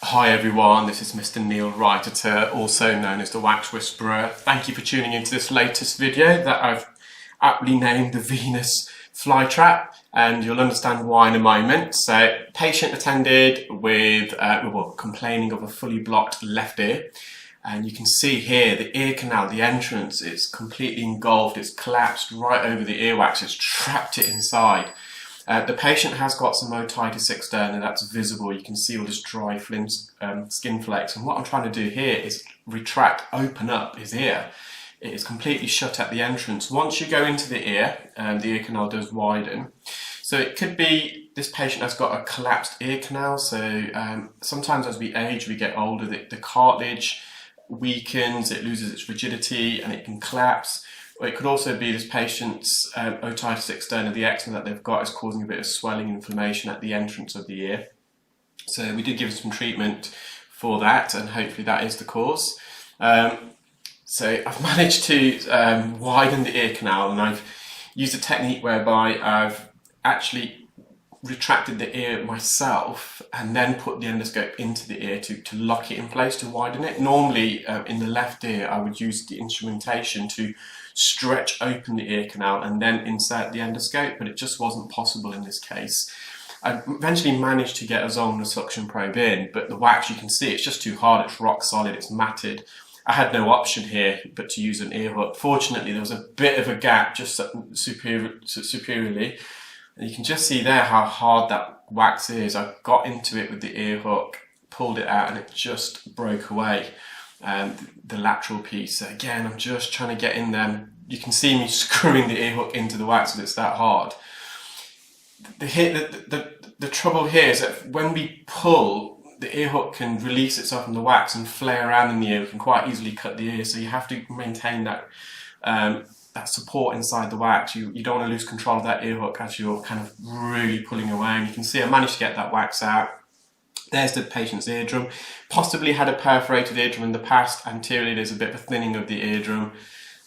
Hi everyone, this is Mr. Neil Writer, also known as the Wax Whisperer. Thank you for tuning into this latest video that I've aptly named the Venus Flytrap, and you'll understand why in a moment. So, patient attended with, complaining of a fully blocked left ear. And you can see here the ear canal, the entrance, it's completely engulfed, it's collapsed right over the earwax, it's trapped it inside. The patient has got some otitis externa that's visible. You can see all this dry skin flakes. And what I'm trying to do here is open up his ear. It is completely shut at the entrance. Once you go into the ear canal does widen. So it could be this patient has got a collapsed ear canal. So sometimes as we age, we get older, the cartilage weakens, it loses its rigidity and it can collapse. Or it could also be this patient's otitis externa, the eczema that they've got is causing a bit of swelling and inflammation at the entrance of the ear. So we did give them some treatment for that, and hopefully that is the cause. So I've managed to widen the ear canal, and I've used a technique whereby I've actually retracted the ear myself and then put the endoscope into the ear to lock it in place to widen it. Normally in the left ear I would use the instrumentation to stretch open the ear canal and then insert the endoscope, but it just wasn't possible in this case. I eventually managed to get a Zollner suction probe in, but the wax, you can see it's just too hard, it's rock solid, it's matted. I had no option here but to use an ear hook. Fortunately there was a bit of a gap just superiorly. And you can just see there how hard that wax is. I got into it with the ear hook, pulled it out, and it just broke away. The lateral piece. So again, I'm just trying to get in there. You can see me screwing the ear hook into the wax because it's that hard. The trouble here is that when we pull, the ear hook can release itself from the wax and flare around in the ear. We can quite easily cut the ear, so you have to maintain that that support inside the wax. You don't want to lose control of that ear hook as you're kind of really pulling away. And you can see I managed to get that wax out. There's the patient's eardrum. Possibly had a perforated eardrum in the past. Anteriorly there's a bit of a thinning of the eardrum.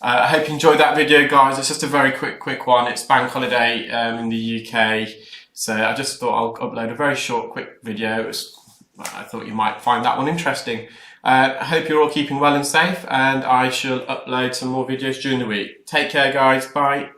I hope you enjoyed that video, guys. It's just a very quick one. It's bank holiday in the UK, so I just thought I'll upload a very short quick video. I thought you might find that one interesting. I hope you're all keeping well and safe, and I shall upload some more videos during the week. Take care, guys. Bye.